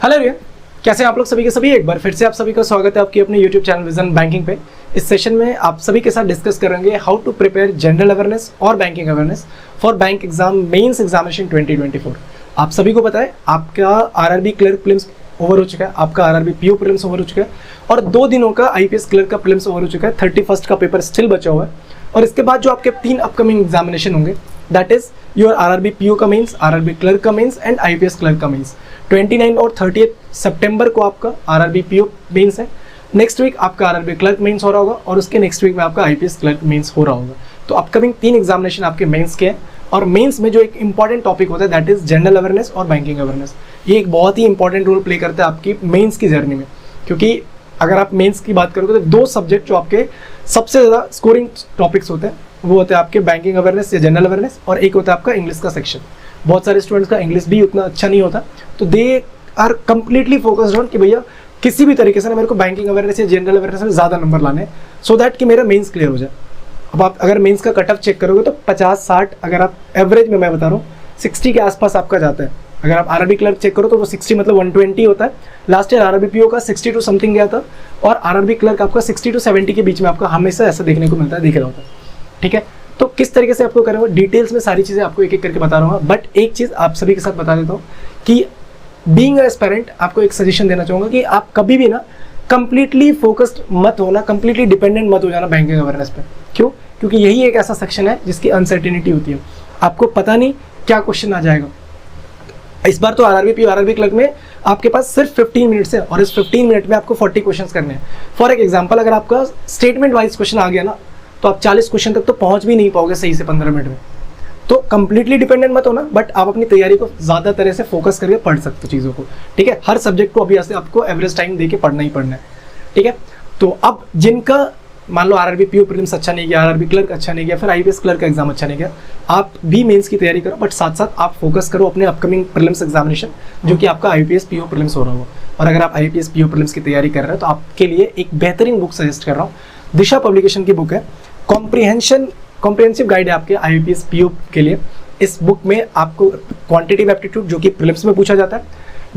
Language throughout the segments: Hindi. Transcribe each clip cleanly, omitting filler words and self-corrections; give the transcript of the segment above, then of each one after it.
हेलो एवरीवन, कैसे हैं आप लोग सभी के सभी। एक बार फिर से आप सभी का स्वागत है आपकी अपने यूट्यूब चैनल विजन बैंकिंग पे। इस सेशन में आप सभी के साथ डिस्कस करेंगे how to prepare general awareness और banking awareness for bank exam mains examination 2024। आप सभी को पता है आपका आरआरबी क्लर्क प्रीलिम्स ओवर हो चुका है, आपका आरआरबी पीओ प्रीलिम्स ओवर हो चुका है और 2 दिनों का आईपीएस क्लर्क का प्रीलिम्स ओवर हो चुका है। 31 का पेपर स्टिल बचा हुआ है और इसके बाद जो आपके 3 अपकमिंग एग्जामिनेशन होंगे that is your RRB PO का मेंस, आरआरबी क्लर्क का मेंस एंड आईपीएस क्लर्क का मेंस। 29 और 30 सितंबर को आपका आरआरबी पीओ मेंस है। नेक्स्ट वीक आपका आरआरबी क्लर्क मेंस हो रहा होगा और उसके नेक्स्ट वीक में आपका आईपीएस क्लर्क मेंस हो रहा होगा। तो अपकमिंग 3 एग्जामिनेशन आपके मेंस के हैं और मेंस में जो एक इंपॉर्टेंट टॉपिक होता है दैट इज जनरल अवेयरनेस और बैंकिंग अवेयरनेस। ये एक बहुत ही इंपॉर्टेंट रोल प्ले करता है आपकी मेंस की जर्नी में, क्योंकि अगर आप मेंस की बात करोगे तो 2 सब्जेक्ट जो आपके सबसे ज़्यादा स्कोरिंग टॉपिक्स होते हैं वो होते हैं आपके बैंकिंग अवेयरनेस या जनरल अवेयरनेस और एक होता है आपका इंग्लिश का सेक्शन। बहुत सारे स्टूडेंट्स का इंग्लिश भी उतना अच्छा नहीं होता, तो they are completely focused on कि भैया किसी भी तरीके से ना मेरे को बैंकिंग अवेयरनेस या जनरल अवेयरनेस में ज़्यादा नंबर लाने सो दैट कि मेरा मेंस क्लियर हो जाए। अब आप अगर मेंस का कट ऑफ चेक करोगे तो 50-60, अगर आप एवरेज में मैं बता रहा हूँ 60 के आसपास आपका जाता है। अगर आप आरआरबी क्लर्क चेक करो तो वो 60 मतलब 120 होता है। लास्ट ईयर आरआरबी पीओ का 60 टू समथिंग गया था और आरआरबी क्लर्क आपका 60 टू 70 के बीच में आपका हमेशा ऐसा देखने को मिलता है, दिख रहा होता है। ठीक है, तो किस तरीके से आपको करेंगे डिटेल्स में सारी चीज़ें आपको एक एक करके बता रहा हूँ। बट एक चीज़ आप सभी के साथ बता देता हूँ कि बीइंग अ एस्पिरेंट आपको एक सजेशन देना चाहूँगा कि आप कभी भी ना कंप्लीटली फोकस्ड मत होना, कंप्लीटली डिपेंडेंट मत हो जाना बैंकिंग अवेयरनेस पे। क्यों? क्योंकि यही एक ऐसा सेक्शन है जिसकी अनसर्टेनिटी होती है, आपको पता नहीं क्या क्वेश्चन आ जाएगा। इस बार तो आरआरबी पीओ आरआरबी क्लर्क में आपके पास सिर्फ 15 मिनट्स है और इस 15 मिनट में आपको 40 क्वेश्चन करने हैं। फॉर एग्जाम्पल अगर आपका स्टेटमेंट वाइज क्वेश्चन आ गया ना तो आप 40 क्वेश्चन तक तो पहुंच भी नहीं पाओगे सही से 15 मिनट में। तो कंप्लीटली डिपेंडेंट मत होना, बट आप अपनी तैयारी को ज़्यादा तरह से फोकस करके पढ़ सकते हो चीज़ों को। ठीक है, हर सब्जेक्ट को अभी ऐसे आपको एवरेज टाइम दे के पढ़ना ही पढ़ना है। ठीक है, तो अब जिनका मान लो आरआरबी पीओ प्रीलिम्स अच्छा नहीं गया, आरआरबी क्लर्क अच्छा नहीं गया, फिर आईपीएस क्लर्क का एग्जाम अच्छा नहीं गया, आप भी मेंस की तैयारी करो, बट साथ साथ आप फोकस करो अपने अपकमिंग प्रीलिम्स एग्जामिनेशन जो कि आपका आईपीएस पीओ प्रीलिम्स हो रहा हो। और अगर आप आईपीएस पीओ प्रीलिम्स की तैयारी कर रहे हो तो आपके लिए एक बेहतरीन बुक सजेस्ट कर रहा हूँ। दिशा पब्लिकेशन की बुक है, कॉम्प्रिहेंसिव गाइड है आपके आईपीएस पीओ के लिए। इस बुक में आपको क्वांटिटेटिव एप्टीट्यूड जो कि प्रीलिम्स में पूछा जाता है,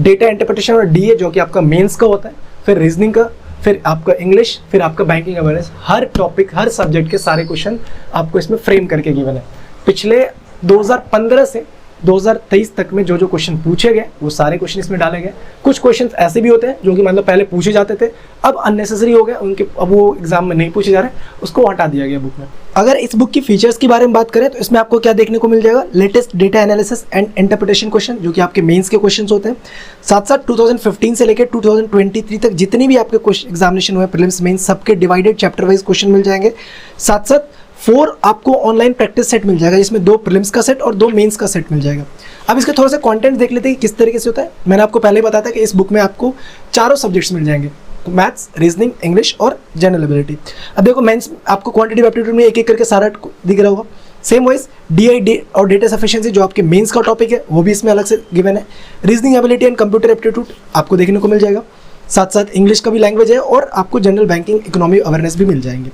डेटा इंटरप्रिटेशन और डीए जो कि आपका मेंस का होता है, फिर रीजनिंग का, फिर आपका इंग्लिश, फिर आपका बैंकिंग अवेयरनेस, हर टॉपिक हर सब्जेक्ट के सारे क्वेश्चन आपको इसमें फ्रेम करके गिवन है। पिछले 2015 से 2023 तक में जो जो क्वेश्चन पूछे गए वो सारे क्वेश्चन इसमें डाले गए। कुछ क्वेश्चन ऐसे भी होते हैं जो कि मतलब पहले पूछे जाते थे, अब अननेसेसरी हो गए, उनके अब वो एग्जाम में नहीं पूछे जा रहे, उसको हटा दिया गया बुक में। अगर इस बुक की फीचर्स के बारे में बात करें तो इसमें आपको क्या देखने को मिल जाएगा, latest data analysis and interpretation question जो कि आपके मेंस के क्वेश्चन होते हैं। साथ साथ 2015 से लेकर 2023 तक जितनी भी आपके एग्जामिनेशन हुए प्रीलिम्स मेंस सबके डिवाइडेड चैप्टर वाइज क्वेश्चन मिल जाएंगे। साथ साथ 4 आपको ऑनलाइन प्रैक्टिस सेट मिल जाएगा जिसमें 2 प्रीलिम्स का सेट और 2 मेंस का सेट मिल जाएगा। अब इसका थोड़ा सा कंटेंट देख लेते हैं कि किस तरीके से होता है। मैंने आपको पहले ही बताया था कि इस बुक में आपको चारों सब्जेक्ट्स मिल जाएंगे, मैथ्स, रीजनिंग, इंग्लिश और जनरल एबिलिटी। अब देखो मेंस आपको क्वांटिटेटिव एप्टीट्यूड में एक एक करके सारा दिख रहा होगा। सेम वाइज डीआई और डेटा सफिशिएंसी जो आपके मेंस का टॉपिक है वो भी इसमें अलग से गिवन है। Reasoning ability and computer aptitude आपको देखने को मिल जाएगा। साथ साथ इंग्लिश का भी लैंग्वेज है और आपको जनरल बैंकिंग इकोनॉमी अवेयरनेस भी मिल जाएंगे।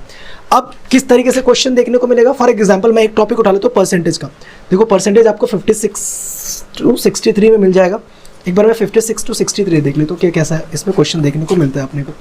अब किस तरीके से क्वेश्चन देखने को मिलेगा, फॉर एग्जांपल मैं एक टॉपिक उठा लेता हूँ परसेंटेज का। देखो परसेंटेज आपको 56 टू 63 में मिल जाएगा। एक बार मैं 56 टू 63 देख लेता हूँ क्या कैसा है इसमें क्वेश्चन देखने को मिलता है अपने को।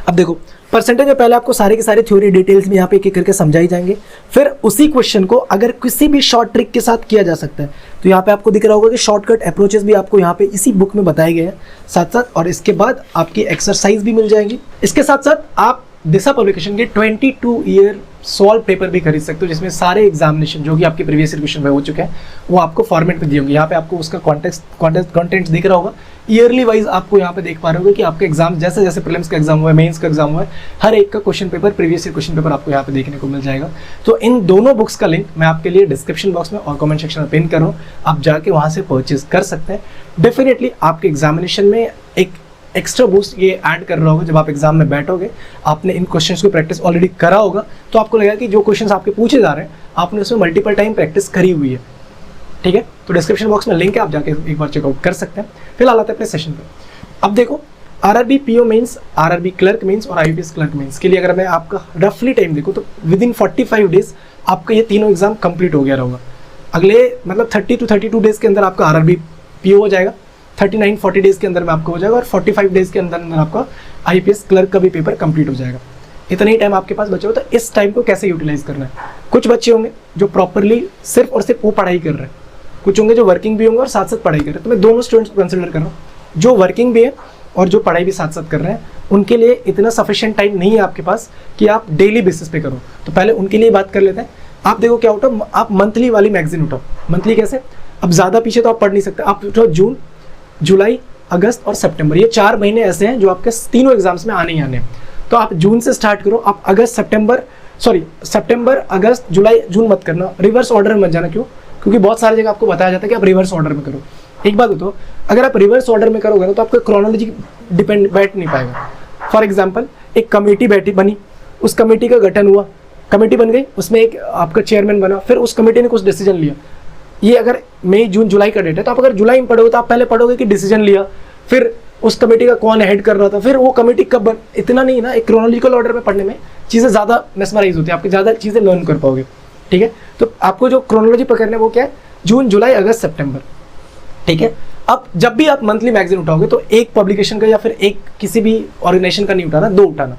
अब देखो परसेंटेज में पहले आपको सारी की सारी थ्योरी डिटेल्स में यहाँ पे एक एक करके समझाई जाएंगे, फिर उसी क्वेश्चन को अगर किसी भी शॉर्ट ट्रिक के साथ किया जा सकता है तो यहाँ पे आपको दिख रहा होगा कि शॉर्टकट अप्रोचेस भी आपको यहाँ पे इसी बुक में बताए गए हैं साथ साथ, और इसके बाद आपकी एक्सरसाइज भी मिल जाएंगी। इसके साथ साथ आप दिशा पब्लिकेशन के 22 ईयर सॉल्व पेपर भी खरीद सकते हो जिसमें सारे एग्जामिनेशन जो कि आपके प्रीवियस ईयर क्वेश्चन में हो चुके हैं वो आपको फॉर्मेट में दिए होंगे। यहाँ पे आपको उसका कॉन्टेंट दिख रहा होगा, ईयरली वाइज आपको यहाँ पे देख पा रहे होगे कि आपके एग्जाम जैसे जैसे प्रीलिम्स का एग्जाम हुआ है, मेंस का एग्जाम हुआ है, हर एक का question paper previous year question paper आपको यहाँ पे देखने को मिल जाएगा। तो इन दोनों बुक्स का लिंक मैं आपके लिए डिस्क्रिप्शन बॉक्स में और कमेंट सेक्शन में पिन कर रहा हूँ, आप जाके वहाँ से परचेज कर सकते हैं। डेफिनेटली आपके एग्जामिनेशन में एक एक्स्ट्रा बूस्ट ये ऐड कर रहा होगा। जब आप एग्जाम में बैठोगे आपने इन क्वेश्चंस को प्रैक्टिस ऑलरेडी करा होगा तो आपको लगेगा कि जो क्वेश्चंस आपके पूछे जा रहे हैं आपने उसमें मल्टीपल टाइम प्रैक्टिस करी हुई है। ठीक है, तो डिस्क्रिप्शन बॉक्स में लिंक है, आप जाके एक बार चेकआउट कर सकते हैं। फिलहाल आते हैं अपने सेशन पे। अब देखो RRB PO mains, RRB clerk mains और आईपीएस क्लर्क मेंस के लिए अगर मैं आपका रफली टाइम देखूँ तो विद इन 45 डेज आपका ये तीनों एग्जाम कंप्लीट हो गया होगा। अगले मतलब 30 to 32 डेज के अंदर आपका आरआरबी पीओ हो जाएगा, 39-40 डेज़ के अंदर में आपको हो जाएगा और 45 डेज़ के अंदर अंदर आपका IPS क्लर्क का भी पेपर कंप्लीट हो जाएगा। इतना ही टाइम आपके पास बचा हो, तो इस टाइम को कैसे यूटिलाइज करना है। कुछ बच्चे होंगे जो प्रॉपरली सिर्फ और सिर्फ वो पढ़ाई कर रहे हैं, कुछ होंगे जो वर्किंग भी होंगे और साथ साथ पढ़ाई कर रहे हैं। तो मैं दोनों स्टूडेंट्स को कंसिडर कर रहा हूँ, जो वर्किंग भी है और जो पढ़ाई भी साथ साथ कर रहे हैं, उनके लिए इतना सफिशिएंट टाइम नहीं है आपके पास कि आप डेली बेसिस पे करो। तो पहले उनके लिए बात कर लेते हैं। आप देखो क्या उठाओ, आप मंथली वाली मैगजीन उठाओ। मंथली कैसे, अब ज़्यादा पीछे तो आप पढ़ नहीं सकते, आप उठाओ जून, जुलाई, अगस्त और सितंबर, ये 4 महीने ऐसे हैं जो आपके तीनों एग्जाम्स में आने ही आने हैं। तो आप जून से स्टार्ट करो, आप सितंबर, अगस्त, जुलाई, जून मत करना, रिवर्स ऑर्डर में मत जाना। क्यों? क्योंकि बहुत सारी जगह आपको बताया जाता है कि आप रिवर्स ऑर्डर में करो। एक बात बताओ, अगर आप रिवर्स ऑर्डर में करोगे ना तो आपका क्रोनोलॉजी बैठ नहीं पाएगा। फॉर एग्जाम्पल, एक कमेटी बनी, उस कमेटी का गठन हुआ, कमेटी बन गई, उसमें एक आपका चेयरमैन बना, फिर उस कमेटी ने कुछ डिसीजन लिया। ये अगर मई, जून, जुलाई का डेट है, तो आप अगर जुलाई में पढ़ोगे तो आप पहले पढ़ोगे कि डिसीजन लिया, फिर उस कमेटी का कौन हेड कर रहा था, फिर वो कमेटी कब बन, इतना नहीं ना। एक क्रोनोलॉजिकल ऑर्डर में पढ़ने में चीज़ें ज़्यादा मेस्मराइज होती है, आपकी ज़्यादा चीज़ें लर्न कर पाओगे। ठीक है, तो आपको जो क्रोनोलॉजी पकड़ना है वो क्या है, जून, जुलाई, अगस्त, सितंबर। ठीक है, अब जब भी आप मंथली मैगजीन उठाओगे तो एक पब्लिकेशन का या फिर एक किसी भी ऑर्गेनाइजेशन का नहीं उठाना, 2 उठाना।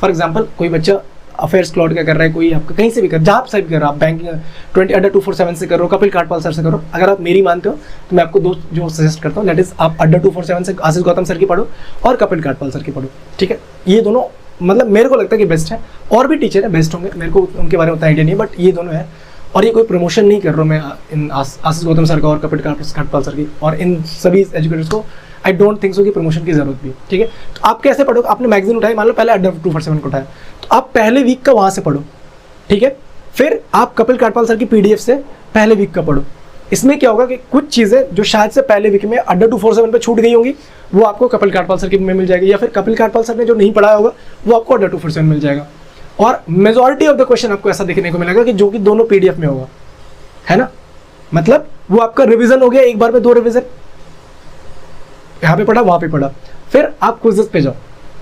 फॉर एग्जाम्पल, कोई बच्चा अफेयर्स क्लाउड का कर रहा है, कोई आपका कहीं से भी कर, जहाँ से भी कर रहा है, आप बैंकिंग 20 अड्डा 247 से कर रहे हो, कपिल काटपाल सर से करो। अगर आप मेरी मानते हो तो मैं आपको 2 जो सजेस्ट करता हूँ, दैट इज आप अड्डा 247 से आशीष गौतम सर की पढ़ो और कपिल काटपाल सर की पढ़ो। ठीक है, ये दोनों मतलब मेरे को लगता है कि बेस्ट है। और भी टीचर है बेस्ट होंगे, मेरे को उनके बारे में उतना आइडिया नहीं है, बट ये दोनों है। और ये कोई प्रमोशन नहीं कर रहा हूँ मैं इन आशीष गौतम सर का और कपिल काटपाल सर की, और इन सभी एजुकेटर्स को आई डोंट थिंक सो कि प्रमोशन की जरूरत भी है। ठीक है, तो आप कैसे पढ़ोगे, आपने मैगजीन उठाई, मान लो पहले अड्डा 247 को उठाया, तो आप पहले वीक का वहाँ से पढ़ो। ठीक है, फिर आप कपिल काटपाल सर की PDF से पहले वीक का पढ़ो। इसमें क्या होगा कि कुछ चीज़ें जो शायद से पहले वीक में अड्डा 247 पे छूट गई होंगी, वो आपको कपिल काटपाल सर की में मिल जाएगी, या फिर कपिल काटपाल सर ने जो नहीं पढ़ाया होगा वो आपको अड्डा 247 मिल जाएगा। और मेजॉरिटी ऑफ द क्वेश्चन आपको ऐसा देखने को मिलेगा कि जो कि दोनों PDF में होगा, है ना। मतलब वो आपका रिवीजन हो गया, एक बार में 2 रिवीजन, यहाँ पे पढ़ा वहाँ पे पढ़ा, फिर आप क्विज़ेस पे जाओ।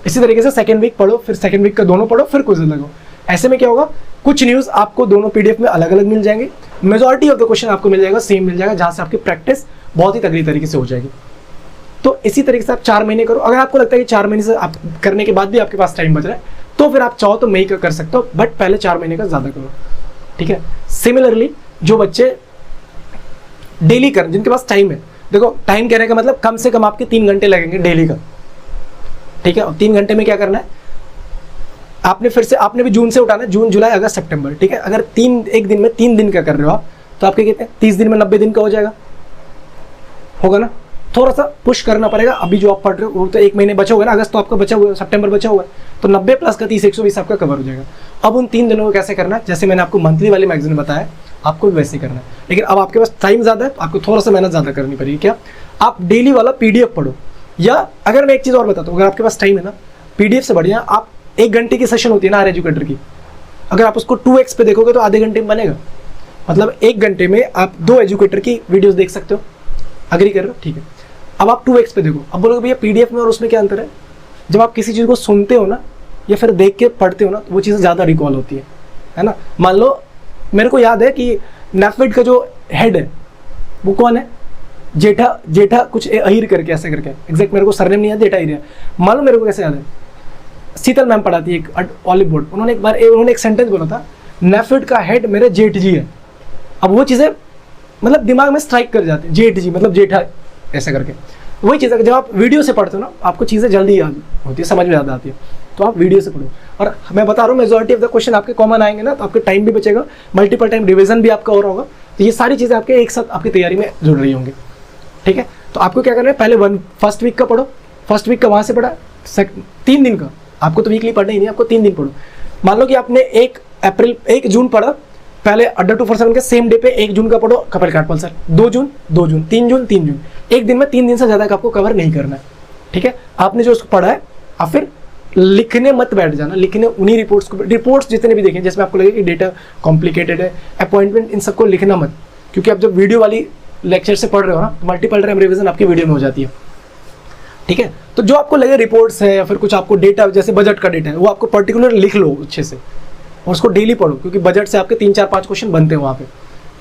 इसी तरीके से सेकंड वीक पढ़ो, फिर सेकंड वीक का दोनों पढ़ो, फिर क्विज़ेस लगाओ। ऐसे में क्या होगा, कुछ न्यूज़ आपको दोनों PDF में अलग अलग मिल जाएंगे, मेजॉरिटी ऑफ द क्वेश्चन आपको मिल जाएगा सेम मिल जाएगा, जहाँ से आपकी प्रैक्टिस बहुत ही तगड़ी तरीके से हो जाएगी। तो इसी तरीके से आप 4 महीने करो। अगर आपको लगता है कि 4 महीने से आप करने के बाद भी आपके पास टाइम बच रहा है, तो फिर आप चाहो तो मई का कर सकते हो, बट पहले 4 महीने का ज़्यादा करो। ठीक है, सिमिलरली जो बच्चे डेली कर, जिनके पास टाइम है, देखो टाइम कहने का मतलब कम से कम आपके 3 घंटे लगेंगे डेली का। ठीक है, और 3 घंटे में क्या करना है, आपने भी जून से उठाना है, जून, जुलाई, अगस्त, सितंबर। ठीक है, अगर एक दिन में 3 दिन का कर रहे हो आप, तो आपके कितने, 30 दिन में 90 दिन का हो जाएगा, होगा ना। थोड़ा सा पुश करना पड़ेगा। अभी जो आप पढ़ रहे हो वो तो 1 महीने बचा हुआ है ना, अगस्त तो आपका बचा हुआ है, सितंबर बचा हुआ है, तो 90 प्लस का 30, 120 आपका कवर हो जाएगा। अब उन 3 दिनों को कैसे करना है, जैसे मैंने आपको मंथली वाली मैगजीन बताया, आपको भी वैसे ही करना है। लेकिन अब आपके पास टाइम ज़्यादा है तो आपको थोड़ा सा मेहनत ज़्यादा करनी पड़ेगी। क्या, आप डेली वाला PDF पढ़ो, या अगर मैं एक चीज़ और बताता हूँ, अगर आपके पास टाइम है ना, PDF से बढ़िया आप 1 घंटे की सेशन होती है ना हर एजुकेटर की, अगर आप उसको 2x पे देखोगे तो आधे घंटे में बनेगा। मतलब 1 घंटे में आप 2 एजुकेटर की वीडियोस देख सकते हो। अग्री कर रहे हो? ठीक है, अब आप 2x पे देखो। अब बोलोगे भैया PDF में और उसमें क्या अंतर है? जब आप किसी चीज़ को सुनते हो ना, या फिर देख के पढ़ते हो ना, तो वो चीज़ें ज़्यादा रिकॉल होती है ना। मान लो मेरे को याद है कि नेफेड का जो हेड है वो कौन है, जेठा कुछ अहिर करके, ऐसे करके, एग्जैक्ट मेरे को सरनेम नहीं याद, जेठा अहिर है। मान लो मेरे को कैसे याद है, शीतल मैम पढ़ाती है एक ऑलिव बोर्ड, उन्होंने एक सेंटेंस बोला था, नेफेड का हेड मेरे जेठ जी है। अब वो चीज़ें मतलब दिमाग में स्ट्राइक कर जाती है, जेठ जी मतलब जेठा, ऐसे करके। वही चीज़ है, जब आप वीडियो से पढ़ते हो ना, आपको चीज़ें जल्दी याद होती है, समझ में याद आती है, तो आप वीडियो से पढ़ो। और मैं बता रहा हूँ मेजॉरिटी ऑफ द क्वेश्चन आपके कॉमन आएंगे ना, तो आपके टाइम भी बचेगा, मल्टीपल टाइम रिवीजन भी आपका और होगा। तो ये सारी चीज़ें आपके एक साथ आपकी तैयारी में जुड़ रही होंगी। ठीक है, तो आपको क्या करना है, पहले फर्स्ट वीक का पढ़ो, फर्स्ट वीक का वहाँ से पढ़ा, 3 दिन का, आपको तो वीकली पढ़ना ही नहीं, आपको 3 दिन पढ़ो। मान लो कि आपने 1 जून पढ़ा, पहले अड्डा 247 के सेम डे पे 1 जून का पढ़ो कपिल काटपाल सर, 2 जून 3 जून, एक दिन में 3 दिन से ज़्यादा का आपको कवर नहीं करना है। ठीक है, आपने जो उसको पढ़ा है, आप फिर लिखने मत बैठ जाना, लिखने उन्हीं रिपोर्ट्स जितने भी देखें जिसमें आपको लगे कि डेटा कॉम्प्लिकेटेड है, अपॉइंटमेंट, इन सबको लिखना मत, क्योंकि आप जब वीडियो वाली लेक्चर से पढ़ रहे हो ना, तो मल्टीपल टाइम रिवीजन आपकी वीडियो में हो जाती है। ठीक है, तो जो आपको लगे रिपोर्ट्स है या फिर कुछ आपको डेटा, जैसे बजट का डेटा है, वो आपको पर्टिकुलर लिख लो अच्छे से और उसको डेली पढ़ो, क्योंकि बजट से आपके 3, 4, 5 क्वेश्चन बनते हैं वहाँ पे।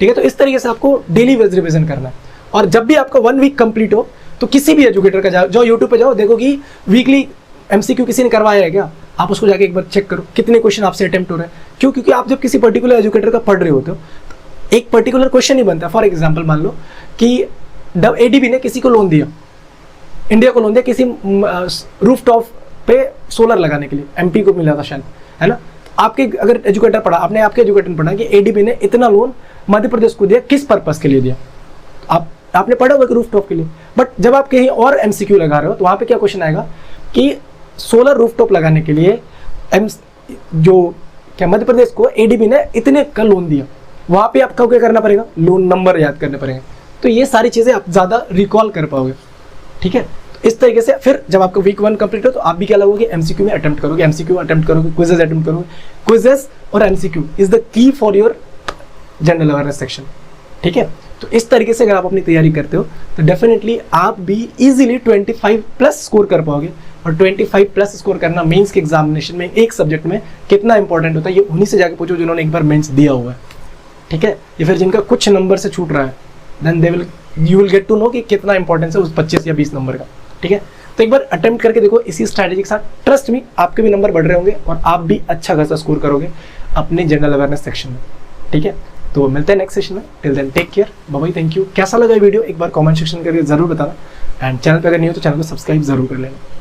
ठीक है, तो इस तरीके से आपको डेली रिवीजन करना है। और जब भी आपका 1 वीक कंप्लीट हो, तो किसी भी एजुकेटर का जाओ यूट्यूब पे जाओ, देखो कि वीकली एमसीक्यू किसी ने करवाया है क्या, आप उसको जाके एक बार चेक करो कितने क्वेश्चन आपसे अटेम्प्ट हो रहे हैं। क्यों? क्योंकि आप जब किसी पर्टिकुलर एजुकेटर का पढ़ रहे होते हो तो एक पर्टिकुलर क्वेश्चन ही बनता है। फॉर एग्जाम्पल मान लो कि एडीबी ने किसी को लोन दिया, इंडिया को लोन दिया किसी रूफ टॉप पे सोलर लगाने के लिए, एमपी को मिला था शायद, है ना। आपके अगर एजुकेटर पढ़ा, आपने आपके एजुकेटर ने पढ़ा कि एडीबी ने इतना लोन मध्य प्रदेश को दिया, किस पर्पस के लिए दिया, आपने पढ़ा होगा कि रूफ टॉप के लिए। बट जब आप कहीं और एमसीक्यू लगा रहे हो तो वहां पे क्या क्वेश्चन आएगा कि सोलर रूफटॉप लगाने के लिए मध्य प्रदेश को एडीबी ने इतने का लोन दिया, वहां पे आपको क्या करना पड़ेगा, लोन नंबर याद करने पड़ेंगे। तो ये सारी चीजें आप ज्यादा रिकॉल कर पाओगे, ठीक है। इस तरीके से फिर जब आपका वीक 1 कंप्लीट हो तो आप भी क्या लगोगे, एमसीक्यू में अटेम्प्ट करोगे, क्विजेस अटेम्प्ट करोगे। क्विजेस और MCQ is the key for your general awareness section, ठीक है। तो इस तरीके से अगर आप अपनी तैयारी करते हो तो डेफिनेटली आप भी इजीली 25 प्लस स्कोर कर पाओगे। और 25 प्लस स्कोर करना मेंस के एग्जामिनेशन में एक सब्जेक्ट में कितना इंपॉर्टेंट होता है, ये उन्हीं से जाके पूछो जिन्होंने एक बार मेंस दिया हुआ है, ठीक है। या फिर जिनका कुछ नंबर से छूट रहा है, then you will get to know कि कितना इंपॉर्टेंस है उस 25 या 20 नंबर का, ठीक है। तो एक बार अटेम्प्ट करके देखो इसी स्ट्रैटेजी के साथ, ट्रस्ट मी आपके भी नंबर बढ़ रहे होंगे और आप भी अच्छा खासा स्कोर करोगे अपने जनरल अवेयरनेस सेक्शन में, ठीक है। तो मिलते हैं नेक्स्ट सेशन में, till then take care, bye bye, thank you. कैसा लगा वीडियो एक बार कमेंट सेक्शन करके जरूर बताना, एंड चैनल पे अगर नहीं हो तो चैनल को सब्सक्राइब जरूर कर लेना।